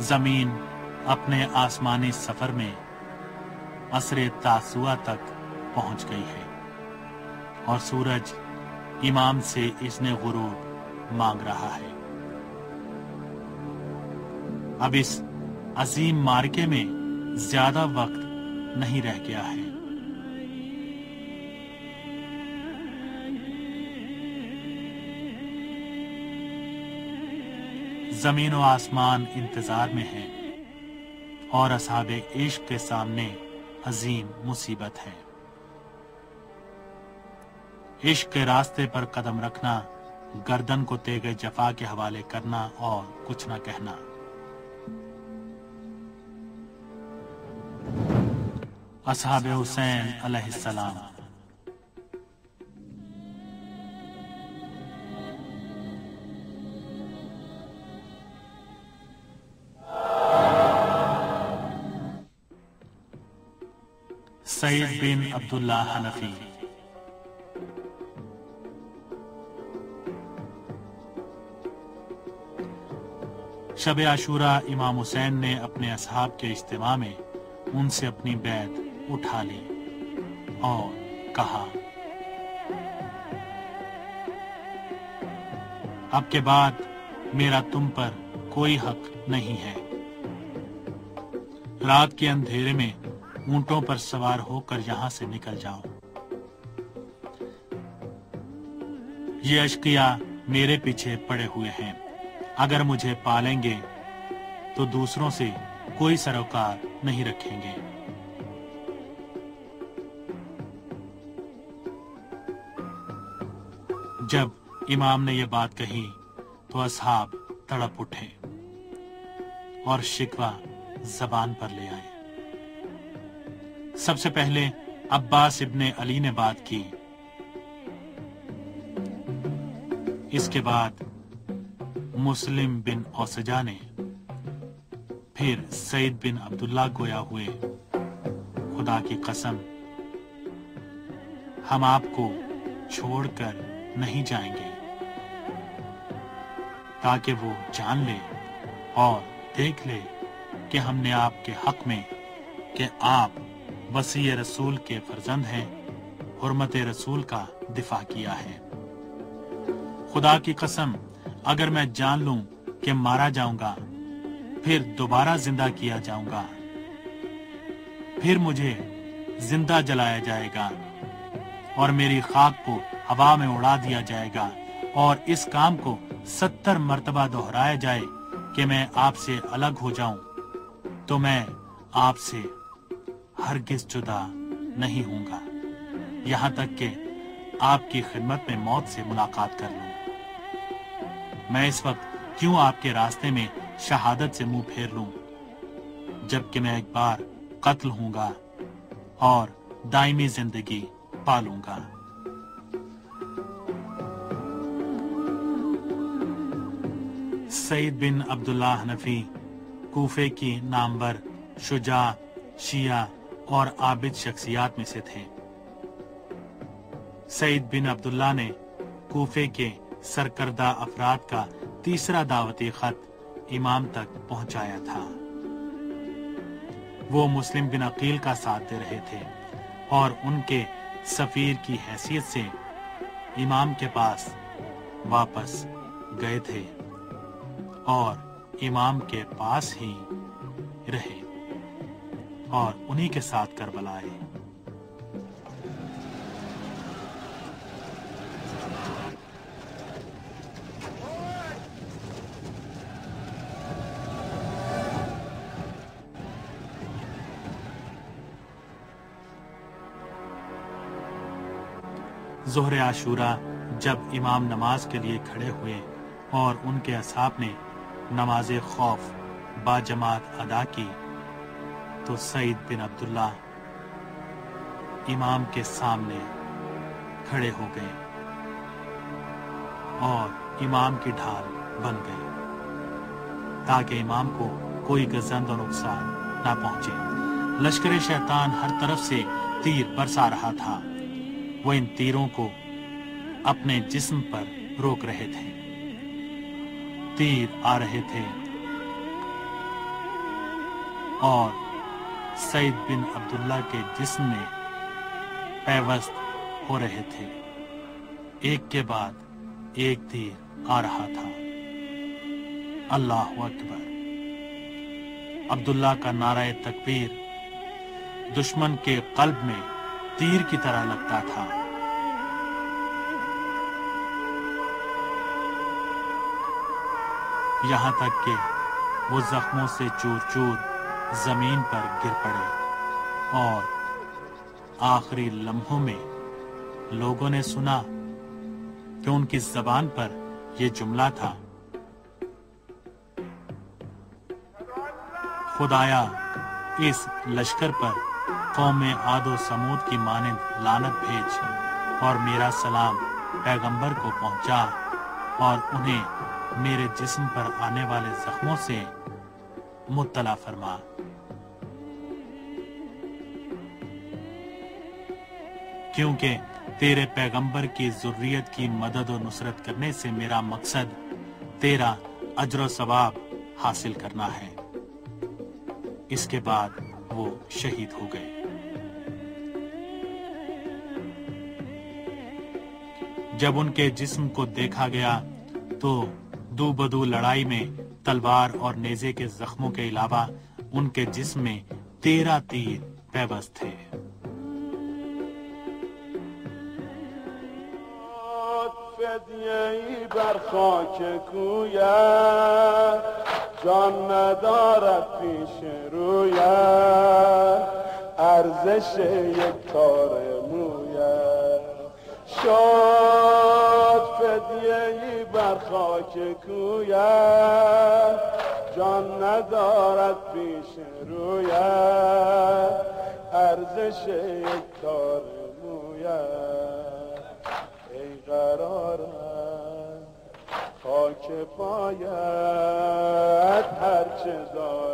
जमीन अपने आसमानी सफर में असरे तासुआ तक पहुंच गई है और सूरज इमाम से इज़्न गुरूब मांग रहा है। अब इस अजीम मार्के में ज्यादा वक्त नहीं रह गया है। जमीन और आसमान इंतजार में है और असहाबे इश्क के सामने अजीम मुसीबत है। इश्क के रास्ते पर कदम रखना, गर्दन को तेगे जफा के हवाले करना और कुछ न कहना। असहाबे हुसैन अलैहिस्सलाम। सईद बिन अब्दुल्ला हनफी। शब आशूरा इमाम हुसैन ने अपने असहाब के इज्तिमा में उनसे अपनी बैत उठा ली और कहा, अब के बाद मेरा तुम पर कोई हक नहीं है। रात के अंधेरे में ऊंटों पर सवार होकर यहां से निकल जाओ। ये अशकिया मेरे पीछे पड़े हुए हैं। अगर मुझे पालेंगे तो दूसरों से कोई सरोकार नहीं रखेंगे। जब इमाम ने यह बात कही तो असहाब तड़प उठे और शिकवा जबान पर ले आए। सबसे पहले अब्बास इब्ने अली ने बात की। इसके बाद मुस्लिम बिन औसजा ने, फिर सईद बिन अब्दुल्ला गोया हुए, खुदा की कसम हम आपको छोड़कर नहीं जाएंगे, ताकि वो जान ले और देख ले कि हमने आपके हक में कि आप वसी रसूल के फर्जंद हैं, हुर्मत रसूल का दिफा किया है। खुदा की कसम अगर मैं जान लूं कि मारा जाऊंगा, फिर दोबारा जिंदा किया जाऊंगा, फिर मुझे जिंदा जलाया जाएगा और मेरी खाक को हवा में उड़ा दिया जाएगा और इस काम को 70 मर्तबा दोहराया जाए कि मैं आपसे अलग हो जाऊं, तो मैं आपसे हरगिज जुदा नहीं हूंगा, यहां तक कि आपकी खिदमत में मौत से मुलाकात कर लूं। मैं इस वक्त क्यों आपके रास्ते में शहादत से मुंह फेर लूं, जबकि मैं एक बार कत्ल हूंगा और दायमी जिंदगी पालूंगा। सईद बिन अब्दुल्ला हनफी कूफे की नामवर, शुजा, शिया और आबिद शख्सियात में से थे। सईद बिन अब्दुल्ला ने कूफे के सरकर्दा अफराद का तीसरा दावती खत इमाम तक पहुंचाया था। वो मुस्लिम बिन अकील का साथ दे रहे थे और उनके सफीर की हैसियत से इमाम के पास वापस गए थे और इमाम के पास ही रहे और उन्हीं के साथ करबला आए। ज़ोहरे आशूरा जब इमाम नमाज के लिए खड़े हुए और उनके असहाब ने नमाज खौफ बाजमात अदा की, तो सईद बिन अब्दुल्ला इमाम के सामने खड़े हो गए और इमाम की ढाल बन गए, ताकि इमाम को कोई गजंद और नुकसान ना पहुंचे। लश्कर शैतान हर तरफ से तीर बरसा रहा था। वो इन तीरों को अपने जिस्म पर रोक रहे थे। तीर आ रहे थे اور سعید بن عبداللہ کے جسم میں پیوست ہو رہے تھے۔ ایک کے بعد ایک تیر آ رہا تھا۔ اللہ اکبر! عبداللہ کا نعرہ تکبیر دشمن کے قلب میں تیر کی طرح لگتا تھا۔ یہاں تک کہ وہ زخموں سے چور چور زمین پر گر پڑے، اور آخری لمحوں میں لوگوں نے سنا کہ ان کی زبان پر یہ جملہ تھا، خدایا اس لشکر پر قوم عاد و سمود کی مانند لعنت بھیج، اور میرا سلام پیغمبر کو پہنچا، اور انہیں میرے جسم پر آنے والے زخموں سے مطلع فرما۔ کیونکہ تیرے پیغمبر کی ذریت کی مدد و نصرت کرنے سے میرا مقصد تیرا اجر و ثواب حاصل کرنا ہے۔ اس کے بعد وہ شہید ہو گئے۔ جب ان کے جسم کو دیکھا گیا تو دو بدو لڑائی میں تلوار اور نیزے کے زخموں کے علاوہ ان کے جسم میں 13 تیر پیوست تھے۔ فدیه‌ای بر خاک کویت جان ندارد پیش رویت ارزش یک تار مویت شد فدیه‌ای بر خاک کویت جان ندارد پیش رویت ارزش یک تار مویت ای قرارم خاک پایت هرچه دارم